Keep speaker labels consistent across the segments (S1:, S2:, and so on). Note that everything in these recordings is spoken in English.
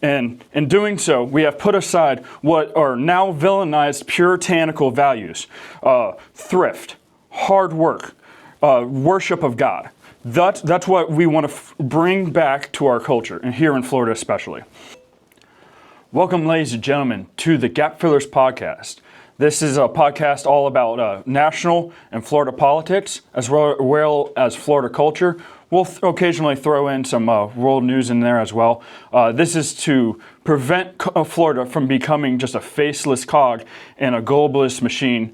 S1: And in doing so, we have put aside what are now villainized puritanical values: thrift, hard work, worship of God. That's what we want to bring back to our culture, and here in Florida especially. Welcome, ladies and gentlemen, to the Gap Fillers podcast. This is a podcast all about national and Florida politics, as well as Florida culture. We'll occasionally throw in some world news in there as well. This is to prevent Florida from becoming just a faceless cog in a globalist machine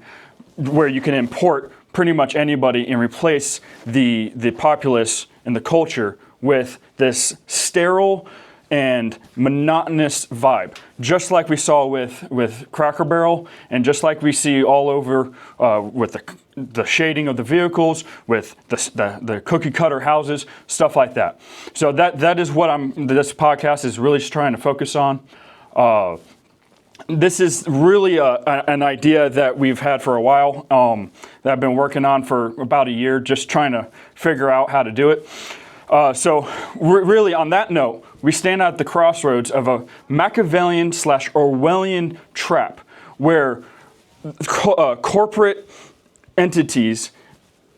S1: where you can import pretty much anybody and replace the populace and the culture with this sterile and monotonous vibe, just like we saw with Cracker Barrel, and just like we see all over with the shading of the vehicles, with the cookie cutter houses, stuff like that. So that is what this podcast is really trying to focus on. This is really an idea that we've had for a while, that I've been working on for about a year, just trying to figure out how to do it. So really, on that note, we stand at the crossroads of a Machiavellian/Orwellian trap where corporate entities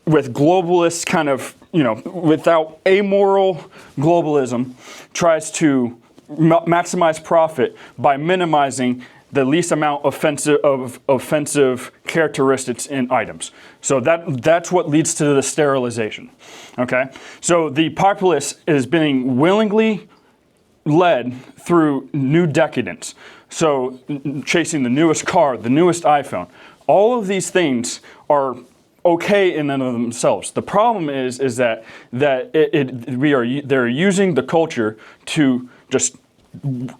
S1: with globalist kind of, without amoral globalism, tries to maximize profit by minimizing the least amount of offensive characteristics in items. So that's what leads to the sterilization. Okay? So the populace is being willingly led through new decadence. So chasing the newest car, the newest iPhone. All of these things are okay in and of themselves. The problem is that they're using the culture to just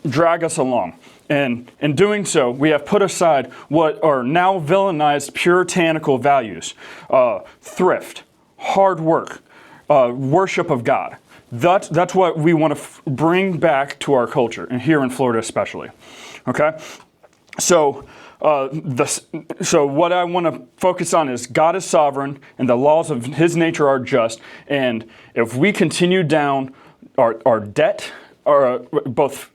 S1: drag us along. And in doing so, we have put aside what are now villainized puritanical values: thrift, hard work, worship of God. That's what we want to bring back to our culture, and here in Florida especially. Okay, so what I want to focus on is God is sovereign, and the laws of His nature are just. And if we continue down our debt, both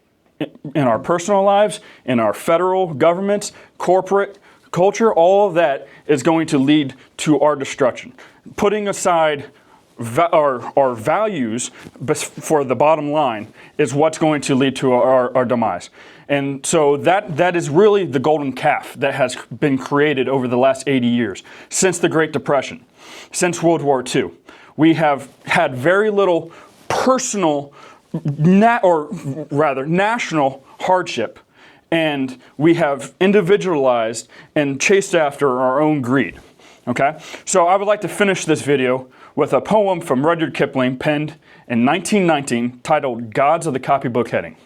S1: in our personal lives, in our federal governments, corporate culture, all of that is going to lead to our destruction. Putting aside our values for the bottom line is what's going to lead to our demise. And so that is really the golden calf that has been created over the last 80 years, since the Great Depression, since World War II. We have had very little personal, national hardship, and we have individualized and chased after our own greed. Okay? So I would like to finish this video with a poem from Rudyard Kipling penned in 1919 titled "Gods of the Copybook Heading."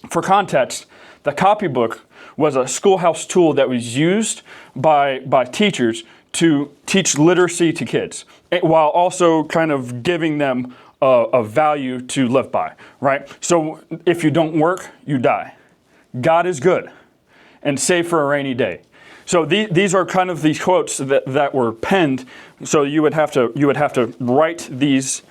S1: For context, the copybook was a schoolhouse tool that was used by teachers to teach literacy to kids, while also kind of giving them a value to live by, right? So if you don't work, you die. God is good and save for a rainy day. So these are kind of these quotes that were penned. So you would have to write these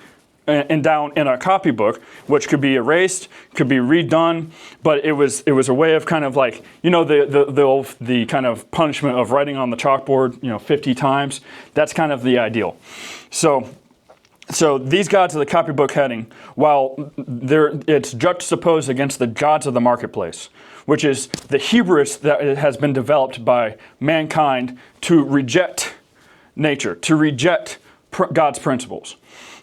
S1: down in a copybook, which could be erased, could be redone, but it was a way of kind of like, the kind of punishment of writing on the chalkboard, 50 times. That's kind of the ideal. So these gods of the copybook heading, while it's juxtaposed against the gods of the marketplace, which is the hubris that has been developed by mankind to reject nature, to reject God's principles.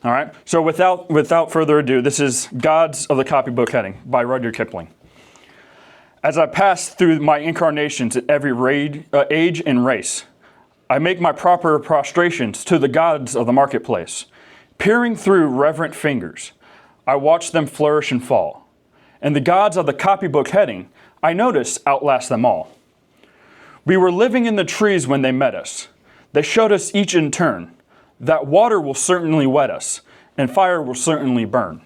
S1: All right. So without further ado, this is Gods of the Copybook Heading by Rudyard Kipling. As I pass through my incarnations at every age and race, I make my proper prostrations to the gods of the marketplace. Peering through reverent fingers, I watch them flourish and fall. And the gods of the copybook heading, I notice outlast them all. We were living in the trees when they met us. They showed us each in turn that water will certainly wet us, and fire will certainly burn.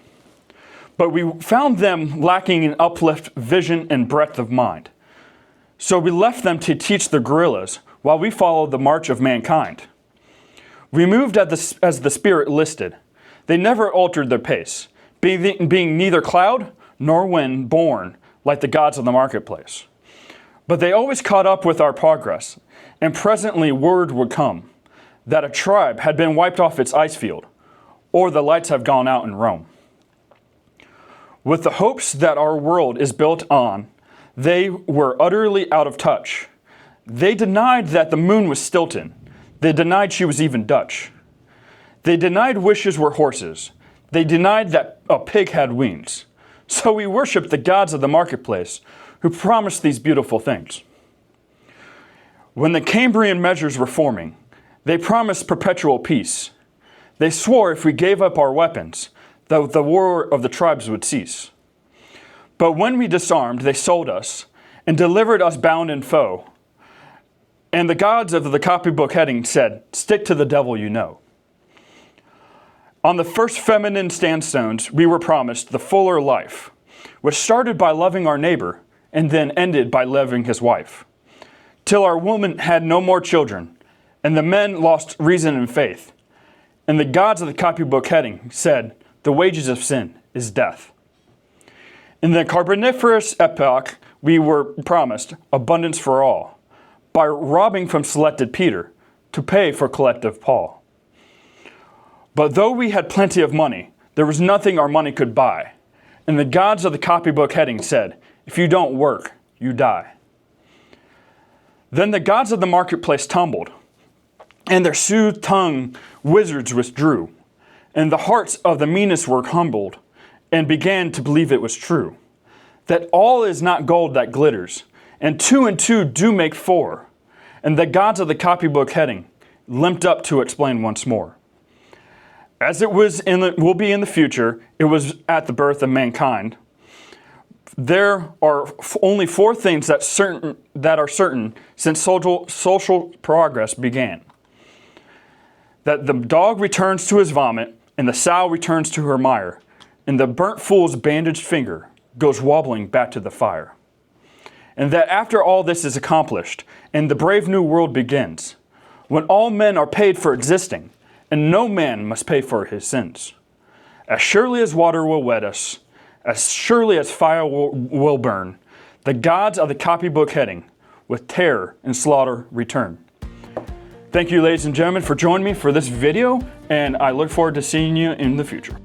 S1: But we found them lacking in uplift, vision, and breadth of mind. So we left them to teach the gorillas while we followed the march of mankind. We moved as the Spirit listed. They never altered their pace, being neither cloud nor when born like the gods of the marketplace. But they always caught up with our progress, and presently word would come that a tribe had been wiped off its ice field, or the lights have gone out in Rome. With the hopes that our world is built on, they were utterly out of touch. They denied that the moon was Stilton. They denied she was even Dutch. They denied wishes were horses. They denied that a pig had wings. So we worshiped the gods of the marketplace who promised these beautiful things. When the Cambrian measures were forming, they promised perpetual peace. They swore if we gave up our weapons, that the war of the tribes would cease. But when we disarmed, they sold us and delivered us bound and foe. And the gods of the copybook heading said, "Stick to the devil you know." On the first feminine sandstones, we were promised the fuller life, which started by loving our neighbor and then ended by loving his wife, till our woman had no more children, and the men lost reason and faith. And the gods of the copybook heading said, "The wages of sin is death." In the Carboniferous epoch, we were promised abundance for all, by robbing from selected Peter to pay for collective Paul. But though we had plenty of money, there was nothing our money could buy. And the gods of the copybook heading said, "If you don't work, you die." Then the gods of the marketplace tumbled, and their soothe-tongued wizards withdrew, and the hearts of the meanest were humbled, and began to believe it was true, that all is not gold that glitters, and two do make four. And the gods of the copybook heading limped up to explain once more. As it will be in the future, it was at the birth of mankind. There are only four things that are certain since social progress began. That the dog returns to his vomit, and the sow returns to her mire, and the burnt fool's bandaged finger goes wobbling back to the fire. And that after all this is accomplished, and the brave new world begins, when all men are paid for existing, and no man must pay for his sins. As surely as water will wet us, as surely as fire will burn, the gods of the copybook heading with terror and slaughter return. Thank you, ladies and gentlemen, for joining me for this video, and I look forward to seeing you in the future.